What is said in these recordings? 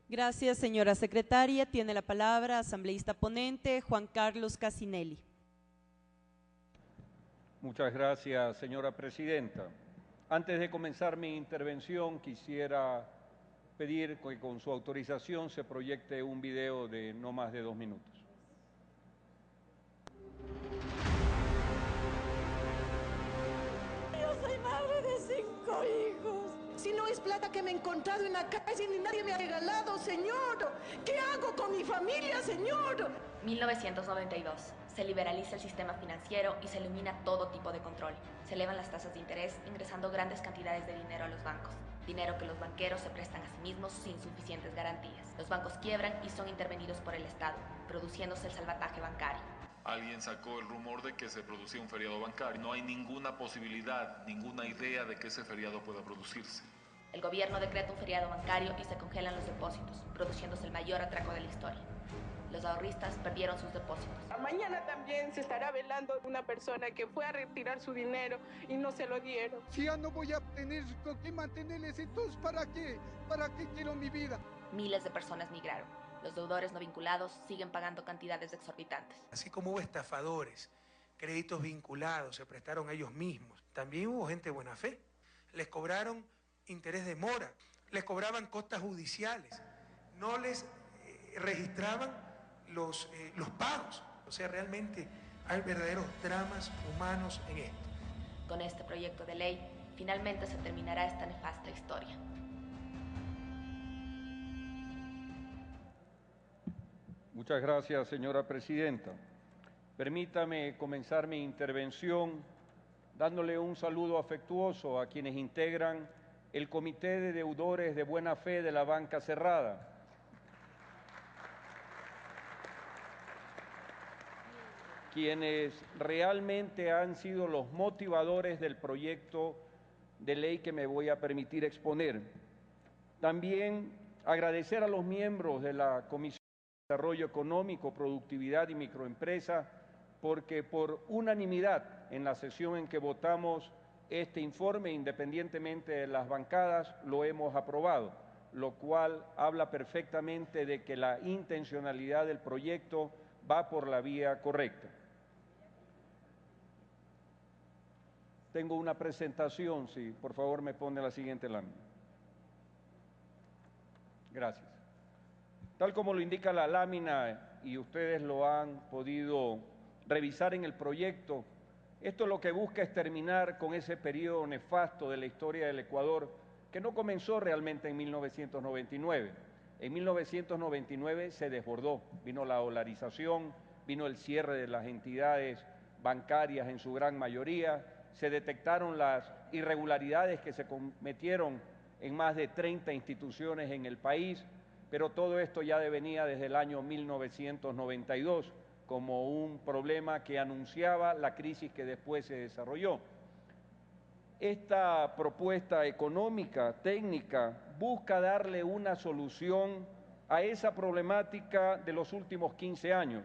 Gracias, señora secretaria. Tiene la palabra asambleísta ponente Juan Carlos Casinelli. Muchas gracias, señora presidenta. Antes de comenzar mi intervención, quisiera pedir que con su autorización se proyecte un video de no más de 2 minutos. Yo soy madre de 5 hijos. Si no es plata que me he encontrado en la calle ni nadie me ha regalado, señor. ¿Qué hago con mi familia, señor? 1992. Se liberaliza el sistema financiero y se elimina todo tipo de control. Se elevan las tasas de interés, ingresando grandes cantidades de dinero a los bancos. Dinero que los banqueros se prestan a sí mismos sin suficientes garantías. Los bancos quiebran y son intervenidos por el Estado, produciéndose el salvataje bancario. Alguien sacó el rumor de que se producía un feriado bancario. No hay ninguna posibilidad, ninguna idea de que ese feriado pueda producirse. El gobierno decreta un feriado bancario y se congelan los depósitos, produciéndose el mayor atraco de la historia. Los ahorristas perdieron sus depósitos. Mañana también se estará velando una persona que fue a retirar su dinero y no se lo dieron. Si ya no voy a tener con qué mantenerles, entonces ¿para qué? ¿Para qué quiero mi vida? Miles de personas migraron. Los deudores no vinculados siguen pagando cantidades exorbitantes. Así como hubo estafadores, créditos vinculados, se prestaron a ellos mismos. También hubo gente de buena fe. Les cobraron interés de mora, les cobraban costas judiciales, no les registraban los pagos. O sea, realmente hay verdaderos dramas humanos en esto. Con este proyecto de ley, finalmente se terminará esta nefasta historia. Muchas gracias, señora presidenta. Permítame comenzar mi intervención dándole un saludo afectuoso a quienes integran el Comité de Deudores de Buena Fe de la Banca Cerrada, quienes realmente han sido los motivadores del proyecto de ley que me voy a permitir exponer. También agradecer a los miembros de la Comisión de Desarrollo Económico, Productividad y Microempresa, porque por unanimidad en la sesión en que votamos este informe, independientemente de las bancadas, lo hemos aprobado, lo cual habla perfectamente de que la intencionalidad del proyecto va por la vía correcta. Tengo una presentación, si por favor me pone la siguiente lámina. Gracias. Tal como lo indica la lámina y ustedes lo han podido revisar en el proyecto, esto lo que busca es terminar con ese periodo nefasto de la historia del Ecuador que no comenzó realmente en 1999. En 1999 se desbordó, vino la dolarización, vino el cierre de las entidades bancarias en su gran mayoría, se detectaron las irregularidades que se cometieron en más de 30 instituciones en el país, pero todo esto ya venía desde el año 1992 como un problema que anunciaba la crisis que después se desarrolló. Esta propuesta económica, técnica, busca darle una solución a esa problemática de los últimos 15 años,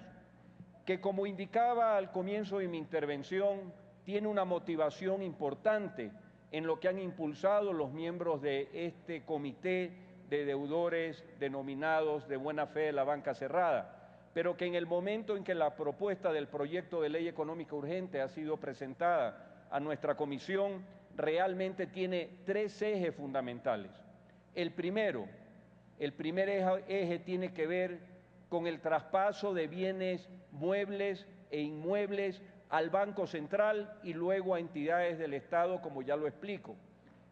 que como indicaba al comienzo de mi intervención, tiene una motivación importante en lo que han impulsado los miembros de este comité de deudores denominados de buena fe de la banca cerrada, pero que en el momento en que la propuesta del proyecto de ley económica urgente ha sido presentada a nuestra comisión, realmente tiene 3 ejes fundamentales. El primer eje tiene que ver con el traspaso de bienes muebles e inmuebles al Banco Central y luego a entidades del Estado, como ya lo explico.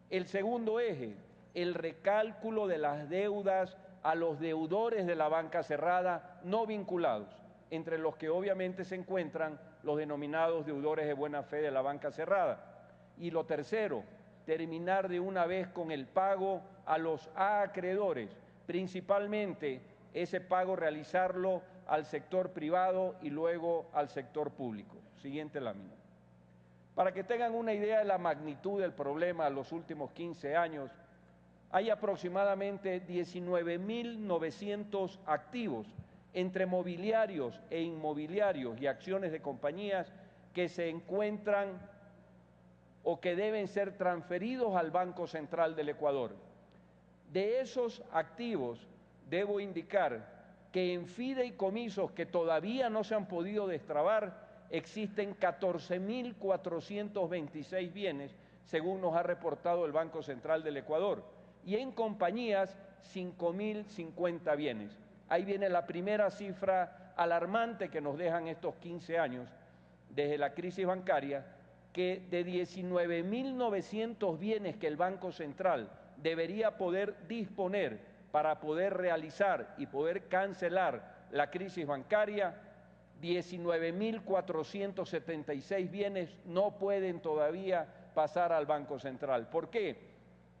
El segundo eje, el recálculo de las deudas a los deudores de la banca cerrada no vinculados, entre los que obviamente se encuentran los denominados deudores de buena fe de la banca cerrada. Y lo tercero, terminar de una vez con el pago a los acreedores, principalmente ese pago realizarlo al sector privado y luego al sector público. Siguiente lámina. Para que tengan una idea de la magnitud del problema en los últimos 15 años, hay aproximadamente 19.900 activos entre mobiliarios e inmobiliarios y acciones de compañías que se encuentran o que deben ser transferidos al Banco Central del Ecuador. De esos activos, debo indicar que en fideicomisos que todavía no se han podido destrabar, existen 14.426 bienes, según nos ha reportado el Banco Central del Ecuador, y en compañías 5.050 bienes. Ahí viene la primera cifra alarmante que nos dejan estos 15 años desde la crisis bancaria, que de 19.900 bienes que el Banco Central debería poder disponer para poder realizar y poder cancelar la crisis bancaria, 19.476 bienes no pueden todavía pasar al Banco Central. ¿Por qué?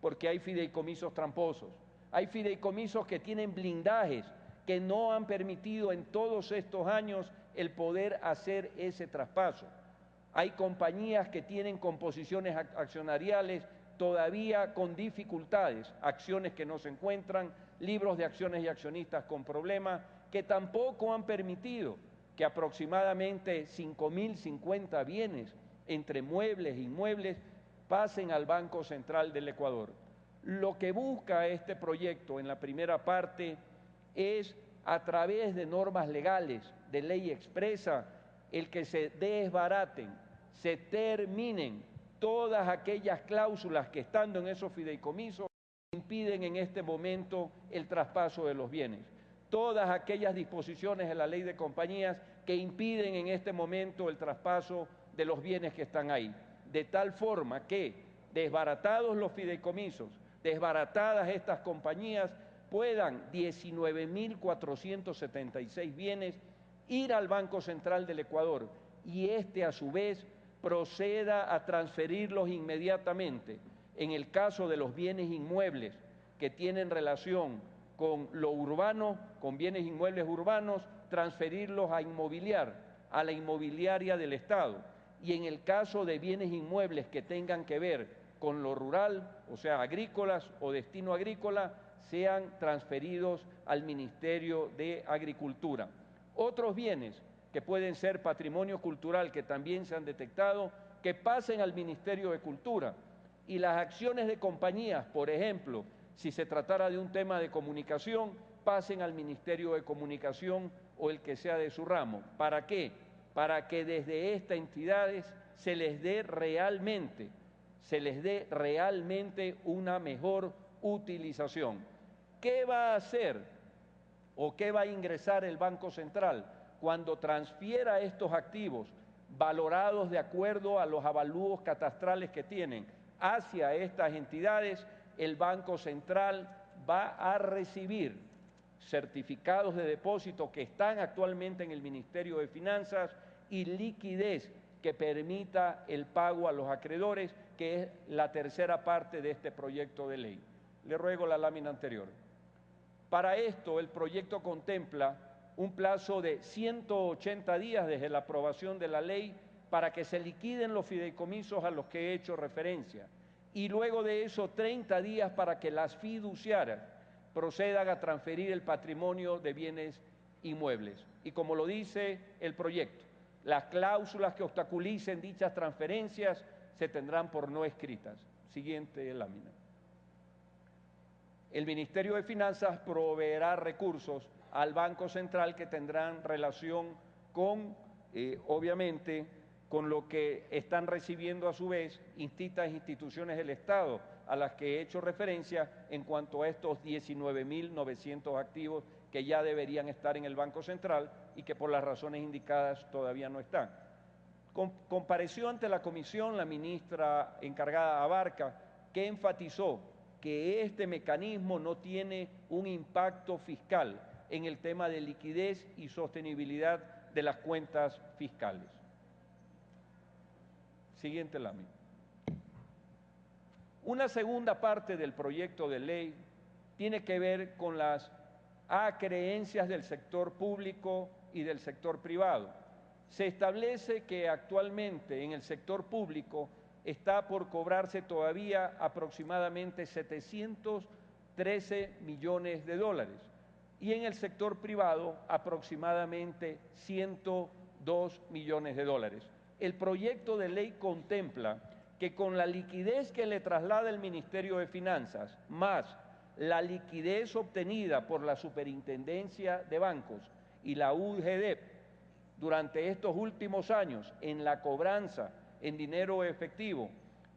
Porque hay fideicomisos tramposos, hay fideicomisos que tienen blindajes que no han permitido en todos estos años el poder hacer ese traspaso. Hay compañías que tienen composiciones accionariales todavía con dificultades, acciones que no se encuentran, libros de acciones y accionistas con problemas, que tampoco han permitido que aproximadamente 5.050 bienes entre muebles e inmuebles pasen al Banco Central del Ecuador. Lo que busca este proyecto en la primera parte es, a través de normas legales, de ley expresa, el que se desbaraten, se terminen todas aquellas cláusulas que estando en esos fideicomisos impiden en este momento el traspaso de los bienes. Todas aquellas disposiciones de la ley de compañías que impiden en este momento el traspaso de los bienes que están ahí. De tal forma que, desbaratados los fideicomisos, desbaratadas estas compañías, puedan 19.476 bienes ir al Banco Central del Ecuador y este a su vez proceda a transferirlos inmediatamente. En el caso de los bienes inmuebles que tienen relación con lo urbano, con bienes inmuebles urbanos, transferirlos a inmobiliar, a la inmobiliaria del Estado. Y en el caso de bienes inmuebles que tengan que ver con lo rural, o sea, agrícolas o destino agrícola, sean transferidos al Ministerio de Agricultura. Otros bienes que pueden ser patrimonio cultural, que también se han detectado, que pasen al Ministerio de Cultura. Y las acciones de compañías, por ejemplo, si se tratara de un tema de comunicación, pasen al Ministerio de Comunicación o el que sea de su ramo. ¿Para qué? Para que desde estas entidades se les dé realmente una mejor utilización. ¿Qué va a hacer o qué va a ingresar el Banco Central cuando transfiera estos activos valorados de acuerdo a los avalúos catastrales que tienen hacia estas entidades? El Banco Central va a recibir certificados de depósito que están actualmente en el Ministerio de Finanzas y liquidez que permita el pago a los acreedores, que es la tercera parte de este proyecto de ley. Le ruego la lámina anterior. Para esto, el proyecto contempla un plazo de 180 días desde la aprobación de la ley para que se liquiden los fideicomisos a los que he hecho referencia, y luego de eso 30 días para que las fiduciarias procedan a transferir el patrimonio de bienes inmuebles. Y como lo dice el proyecto, las cláusulas que obstaculicen dichas transferencias se tendrán por no escritas. Siguiente lámina. El Ministerio de Finanzas proveerá recursos al Banco Central que tendrán relación con, obviamente, con lo que están recibiendo a su vez distintas instituciones del Estado a las que he hecho referencia en cuanto a estos 19.900 activos que ya deberían estar en el Banco Central y que por las razones indicadas todavía no están. Compareció ante la comisión la ministra encargada Abarca, que enfatizó que este mecanismo no tiene un impacto fiscal en el tema de liquidez y sostenibilidad de las cuentas fiscales. Siguiente lámina. Una segunda parte del proyecto de ley tiene que ver con las acreencias del sector público y del sector privado. Se establece que actualmente en el sector público está por cobrarse todavía aproximadamente 713 millones de dólares y en el sector privado aproximadamente 102 millones de dólares. El proyecto de ley contempla que con la liquidez que le traslada el Ministerio de Finanzas, más la liquidez obtenida por la Superintendencia de Bancos y la UGDEP durante estos últimos años en la cobranza en dinero efectivo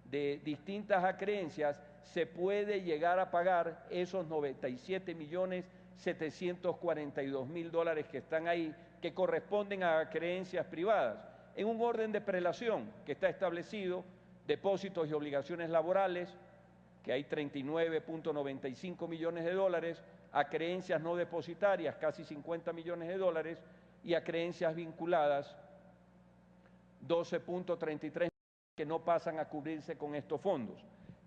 de distintas acreencias, se puede llegar a pagar esos 97.742.000 dólares que están ahí, que corresponden a creencias privadas, en un orden de prelación que está establecido, depósitos y obligaciones laborales, que hay 39.95 millones de dólares, a creencias no depositarias, casi 50 millones de dólares, y a creencias vinculadas, 12.33 que no pasan a cubrirse con estos fondos.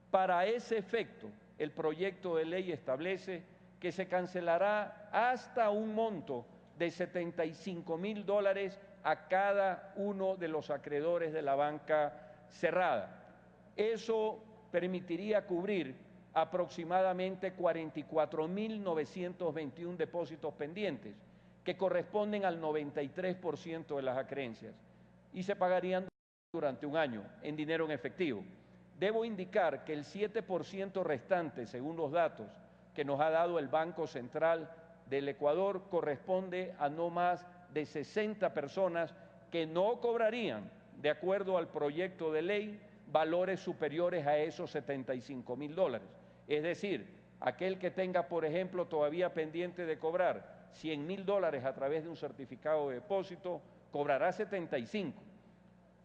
Para ese efecto, el proyecto de ley establece que se cancelará hasta un monto de 75.000 dólares a cada uno de los acreedores de la banca cerrada. Eso permitiría cubrir aproximadamente 44.921 depósitos pendientes, que corresponden al 93% de las acreencias, y se pagarían durante un año en dinero en efectivo. Debo indicar que el 7% restante, según los datos que nos ha dado el Banco Central del Ecuador, corresponde a no más de 60 personas que no cobrarían, de acuerdo al proyecto de ley, valores superiores a esos 75.000 dólares. Es decir, aquel que tenga, por ejemplo, todavía pendiente de cobrar 100.000 dólares a través de un certificado de depósito, cobrará 75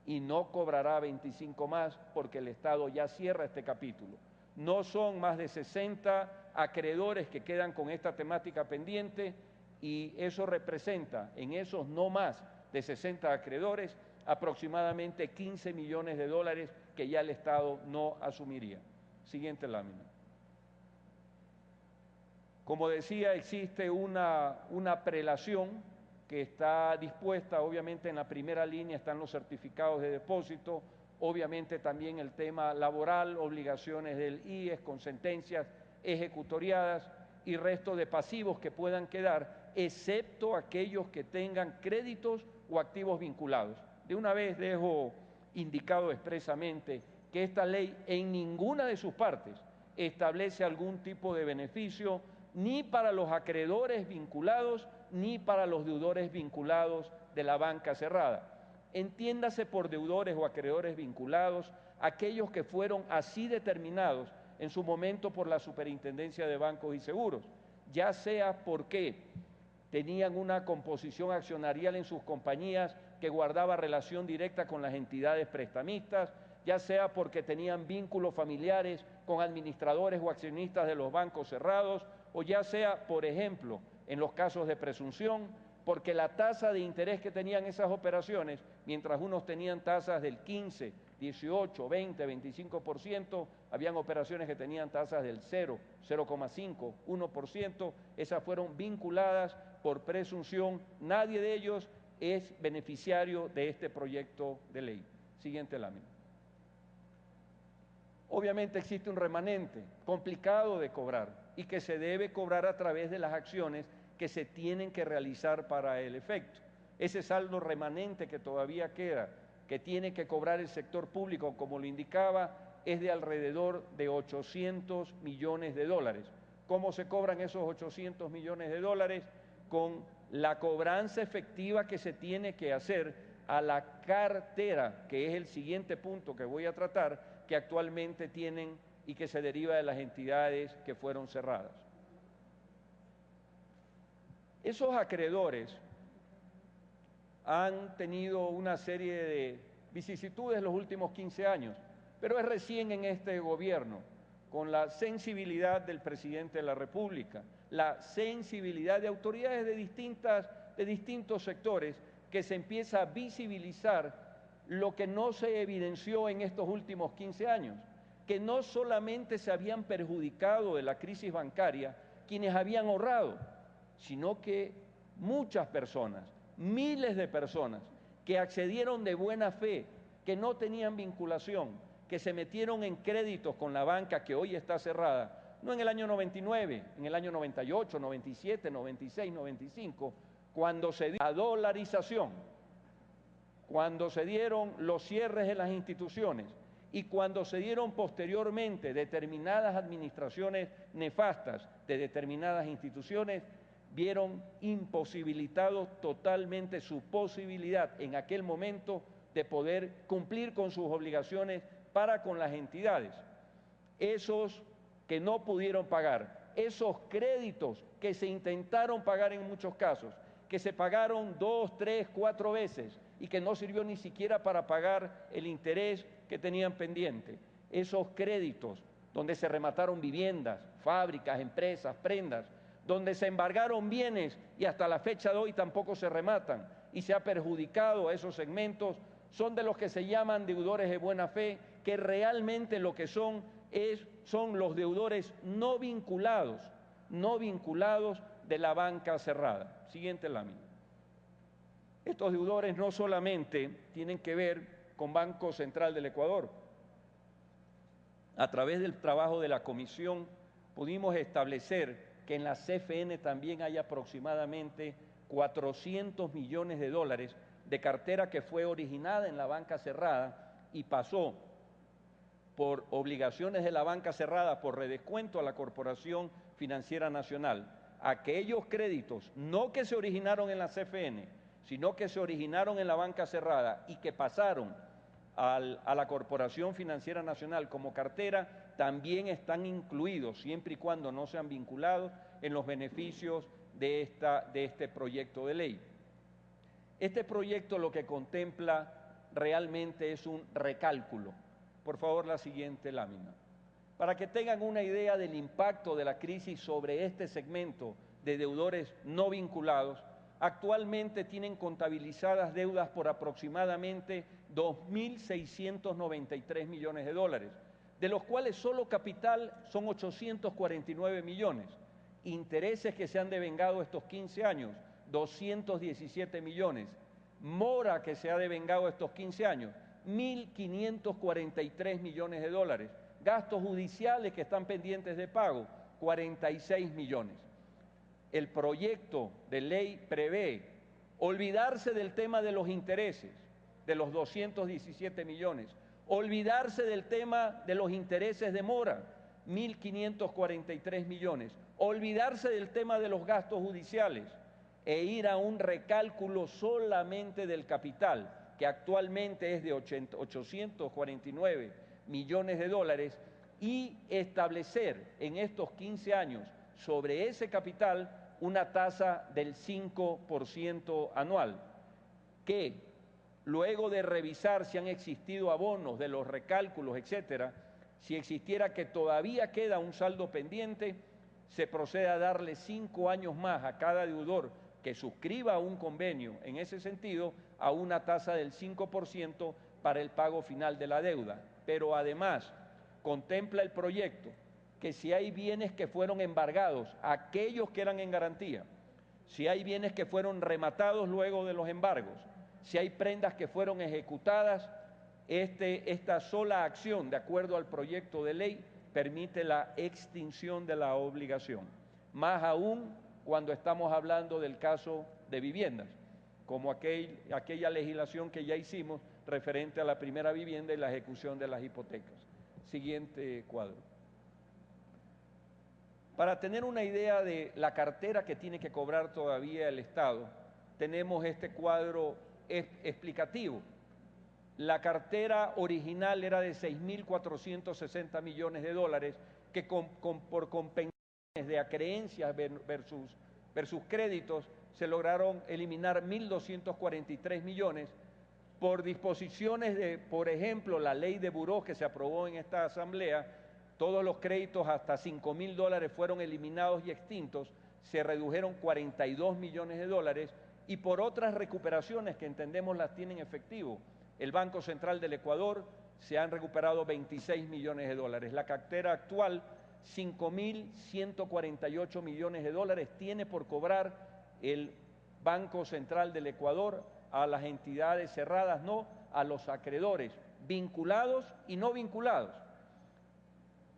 y no cobrará 25 más, porque el Estado ya cierra este capítulo. No son más de 60 acreedores que quedan con esta temática pendiente, y eso representa en esos no más de 60 acreedores aproximadamente 15 millones de dólares que ya el Estado no asumiría. Siguiente lámina. Como decía, existe una prelación que está dispuesta, obviamente en la primera línea están los certificados de depósito, obviamente también el tema laboral, obligaciones del IES con sentencias ejecutoriadas y resto de pasivos que puedan quedar, excepto aquellos que tengan créditos o activos vinculados. De una vez dejo indicado expresamente que esta ley en ninguna de sus partes establece algún tipo de beneficio ni para los acreedores vinculados ni para los deudores vinculados de la banca cerrada. Entiéndase por deudores o acreedores vinculados aquellos que fueron así determinados en su momento por la Superintendencia de Bancos y Seguros, ya sea porque tenían una composición accionarial en sus compañías que guardaba relación directa con las entidades prestamistas, ya sea porque tenían vínculos familiares con administradores o accionistas de los bancos cerrados, o ya sea, por ejemplo, en los casos de presunción, porque la tasa de interés que tenían esas operaciones, mientras unos tenían tasas del 15, 18, 20, 25%, habían operaciones que tenían tasas del 0, 0,5, 1%, esas fueron vinculadas por presunción. Nadie de ellos es beneficiario de este proyecto de ley. Siguiente lámina. Obviamente existe un remanente complicado de cobrar y que se debe cobrar a través de las acciones que se tienen que realizar para el efecto. Ese saldo remanente que todavía queda, que tiene que cobrar el sector público, como lo indicaba, es de alrededor de 800 millones de dólares. ¿Cómo se cobran esos 800 millones de dólares? Con la cobranza efectiva que se tiene que hacer a la cartera, que es el siguiente punto que voy a tratar, que actualmente tienen y que se deriva de las entidades que fueron cerradas. Esos acreedores han tenido una serie de vicisitudes los últimos 15 años, pero es recién en este gobierno, con la sensibilidad del presidente de la República, la sensibilidad de autoridades de distintos sectores, que se empieza a visibilizar lo que no se evidenció en estos últimos 15 años, que no solamente se habían perjudicado de la crisis bancaria quienes habían ahorrado, sino que muchas personas, miles de personas que accedieron de buena fe, que no tenían vinculación, que se metieron en créditos con la banca que hoy está cerrada, no en el año 99, en el año 98, 97, 96, 95, cuando se dio la dolarización, cuando se dieron los cierres de las instituciones Y cuando se dieron posteriormente determinadas administraciones nefastas de determinadas instituciones, vieron imposibilitado totalmente su posibilidad en aquel momento de poder cumplir con sus obligaciones para con las entidades. Esos que no pudieron pagar, esos créditos que se intentaron pagar en muchos casos, que se pagaron 2, 3, 4 veces y que no sirvió ni siquiera para pagar el interés que tenían pendiente. Esos créditos donde se remataron viviendas, fábricas, empresas, prendas, donde se embargaron bienes y hasta la fecha de hoy tampoco se rematan y se ha perjudicado a esos segmentos, son de los que se llaman deudores de buena fe, que realmente lo que son los deudores no vinculados de la banca cerrada. Siguiente lámina. Estos deudores no solamente tienen que ver con Banco Central del Ecuador. A través del trabajo de la comisión pudimos establecer que en la CFN también hay aproximadamente 400 millones de dólares de cartera que fue originada en la banca cerrada y pasó por obligaciones de la banca cerrada por redescuento a la Corporación Financiera Nacional. Aquellos créditos, no que se originaron en la CFN, sino que se originaron en la banca cerrada y que pasaron a la Corporación Financiera Nacional como cartera, también están incluidos, siempre y cuando no sean vinculados, en los beneficios de este proyecto de ley. Este proyecto lo que contempla realmente es un recálculo. Por favor, la siguiente lámina. Para que tengan una idea del impacto de la crisis sobre este segmento de deudores no vinculados, actualmente tienen contabilizadas deudas por aproximadamente 2.693 millones de dólares, de los cuales solo capital son 849 millones, intereses que se han devengado estos 15 años, 217 millones, mora que se ha devengado estos 15 años, 1.543 millones de dólares, gastos judiciales que están pendientes de pago, 46 millones. El proyecto de ley prevé olvidarse del tema de los intereses, de los 217 millones, olvidarse del tema de los intereses de mora, 1.543 millones, olvidarse del tema de los gastos judiciales e ir a un recálculo solamente del capital, que actualmente es de 849 millones de dólares, y establecer en estos 15 años sobre ese capital una tasa del 5% anual, que luego de revisar si han existido abonos de los recálculos, etcétera, si existiera que todavía queda un saldo pendiente, se procede a darle 5 años más a cada deudor que suscriba un convenio en ese sentido a una tasa del 5% para el pago final de la deuda. Pero además contempla el proyecto que si hay bienes que fueron embargados, aquellos que eran en garantía, si hay bienes que fueron rematados luego de los embargos, si hay prendas que fueron ejecutadas, esta sola acción, de acuerdo al proyecto de ley, permite la extinción de la obligación. Más aún cuando estamos hablando del caso de viviendas, como aquella legislación que ya hicimos referente a la primera vivienda y la ejecución de las hipotecas. Siguiente cuadro. Para tener una idea de la cartera que tiene que cobrar todavía el Estado, tenemos este cuadro explicativo. La cartera original era de 6.460 millones de dólares, que por compensaciones de acreencias versus créditos se lograron eliminar 1.243 millones por disposiciones de, por ejemplo, la ley de buró que se aprobó en esta asamblea. Todos los créditos hasta 5.000 dólares fueron eliminados y extintos, se redujeron 42 millones de dólares, y por otras recuperaciones que entendemos las tienen efectivo. El Banco Central del Ecuador se han recuperado 26 millones de dólares. La cartera actual, 5.148 millones de dólares, tiene por cobrar el Banco Central del Ecuador a las entidades cerradas, no a los acreedores, vinculados y no vinculados.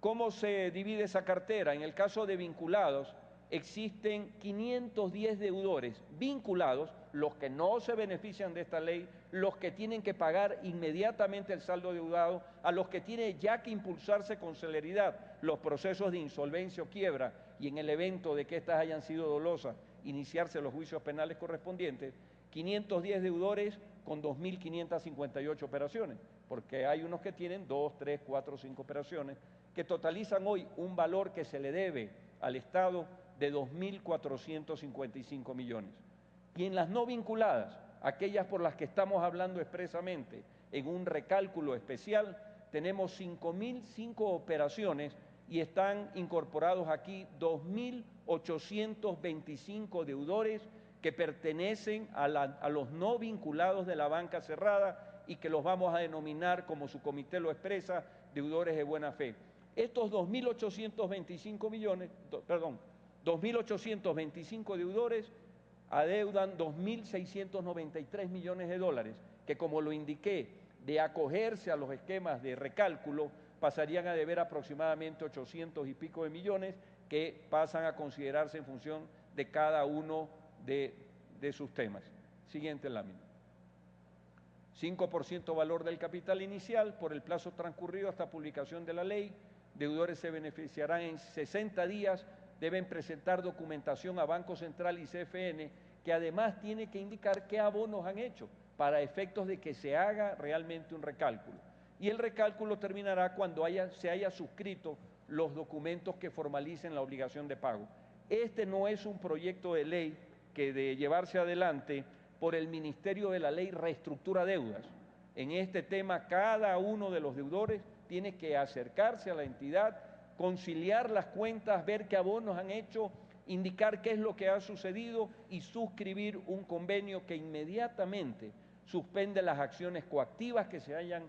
¿Cómo se divide esa cartera? En el caso de vinculados, existen 510 deudores vinculados, los que no se benefician de esta ley, los que tienen que pagar inmediatamente el saldo deudado, a los que tiene ya que impulsarse con celeridad los procesos de insolvencia o quiebra y en el evento de que éstas hayan sido dolosas, iniciarse los juicios penales correspondientes, 510 deudores con 2.558 operaciones, porque hay unos que tienen 2, 3, 4, 5 operaciones, que totalizan hoy un valor que se le debe al Estado de 2.455 millones. Y en las no vinculadas, aquellas por las que estamos hablando expresamente en un recálculo especial, tenemos 5.005 operaciones y están incorporados aquí 2.825 deudores que pertenecen a los no vinculados de la banca cerrada y que los vamos a denominar, como su comité lo expresa, deudores de buena fe. Estos 2.825 deudores adeudan 2.693 millones de dólares, que como lo indiqué, de acogerse a los esquemas de recálculo, pasarían a deber aproximadamente 800 y pico de millones que pasan a considerarse en función de cada uno de sus temas. Siguiente lámina. 5% valor del capital inicial por el plazo transcurrido hasta publicación de la ley. Deudores se beneficiarán en 60 días, deben presentar documentación a Banco Central y CFN, que además tiene que indicar qué abonos han hecho para efectos de que se haga realmente un recálculo. Y el recálculo terminará cuando se haya suscrito los documentos que formalicen la obligación de pago. Este no es un proyecto de ley que de llevarse adelante por el Ministerio de la Ley reestructura deudas. En este tema, cada uno de los deudores tiene que acercarse a la entidad, conciliar las cuentas, ver qué abonos han hecho, indicar qué es lo que ha sucedido y suscribir un convenio que inmediatamente suspende las acciones coactivas que se hayan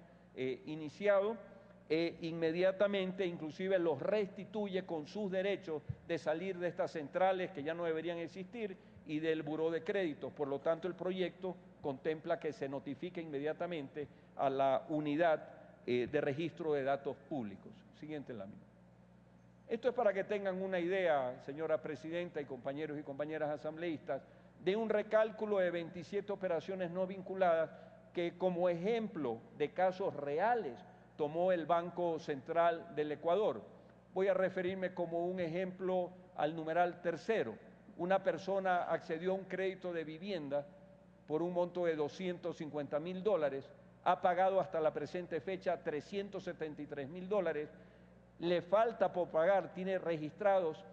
iniciado e inmediatamente inclusive los restituye con sus derechos de salir de estas centrales que ya no deberían existir y del buró de créditos. Por lo tanto, el proyecto contempla que se notifique inmediatamente a la unidad de registro de datos públicos. Siguiente lámina. Esto es para que tengan una idea, señora presidenta y compañeros y compañeras asambleístas, de un recálculo de 27 operaciones no vinculadas que como ejemplo de casos reales tomó el Banco Central del Ecuador. Voy a referirme como un ejemplo al numeral tercero. Una persona accedió a un crédito de vivienda por un monto de $250.000, ha pagado hasta la presente fecha $373.000, le falta por pagar, tiene registrados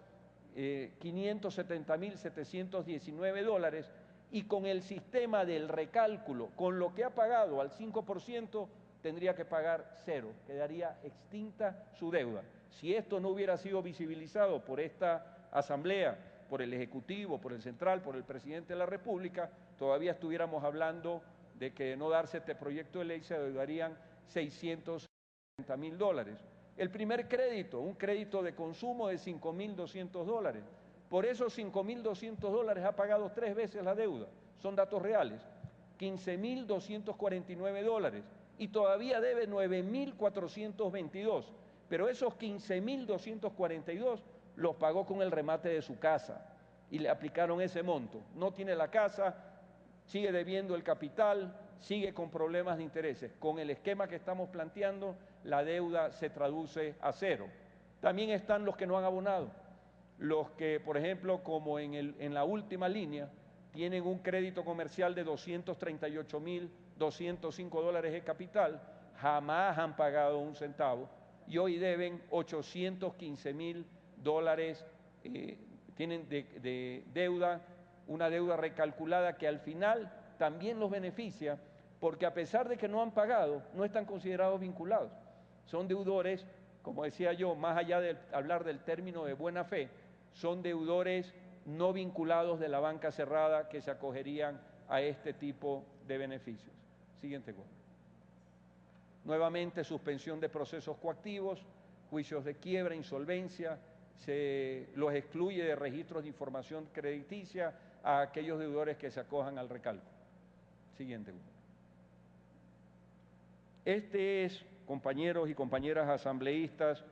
$570.719 y con el sistema del recálculo, con lo que ha pagado al 5%, tendría que pagar cero, quedaría extinta su deuda. Si esto no hubiera sido visibilizado por esta Asamblea, por el Ejecutivo, por el Central, por el Presidente de la República, todavía estuviéramos hablando de que de no darse este proyecto de ley se adeudarían $670.000. El primer crédito, un crédito de consumo de $5.200. Por esos $5.200 ha pagado 3 veces la deuda, son datos reales, $15.249 y todavía debe 9.422, pero esos 15.242 los pagó con el remate de su casa y le aplicaron ese monto. No tiene la casa, sigue debiendo el capital, sigue con problemas de intereses. Con el esquema que estamos planteando, la deuda se traduce a cero. También están los que no han abonado, los que, por ejemplo, como en la última línea, tienen un crédito comercial de $238.205 de capital, jamás han pagado un centavo y hoy deben $815.000, tienen de deuda, una deuda recalculada que al final también los beneficia porque a pesar de que no han pagado, no están considerados vinculados. Son deudores, como decía yo, más allá de hablar del término de buena fe, son deudores no vinculados de la banca cerrada que se acogerían a este tipo de beneficios. Siguiente cuadro. Nuevamente, suspensión de procesos coactivos, juicios de quiebra, insolvencia, se los excluye de registros de información crediticia a aquellos deudores que se acojan al recálculo. Siguiente cuadro. Este es, compañeros y compañeras asambleístas,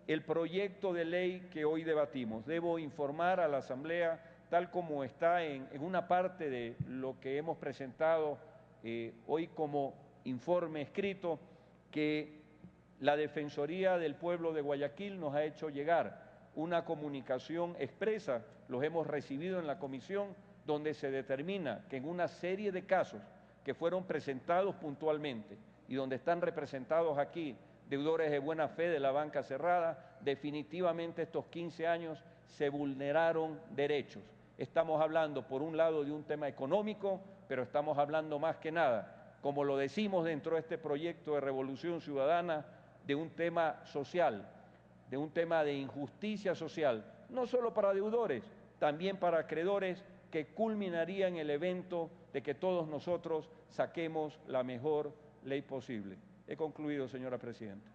el proyecto de ley que hoy debatimos. Debo informar a la Asamblea, tal como está en una parte de lo que hemos presentado hoy como informe escrito, que la Defensoría del Pueblo de Guayaquil nos ha hecho llegar una comunicación expresa, los hemos recibido en la comisión, donde se determina que en una serie de casos que fueron presentados puntualmente y donde están representados aquí deudores de buena fe de la banca cerrada, definitivamente estos 15 años se vulneraron derechos. Estamos hablando, por un lado, de un tema económico, pero estamos hablando más que nada, como lo decimos dentro de este proyecto de Revolución Ciudadana, de un tema social, de un tema de injusticia social, no solo para deudores, también para acreedores, que culminaría en el evento de que todos nosotros saquemos la mejor ley posible. He concluido, señora Presidenta.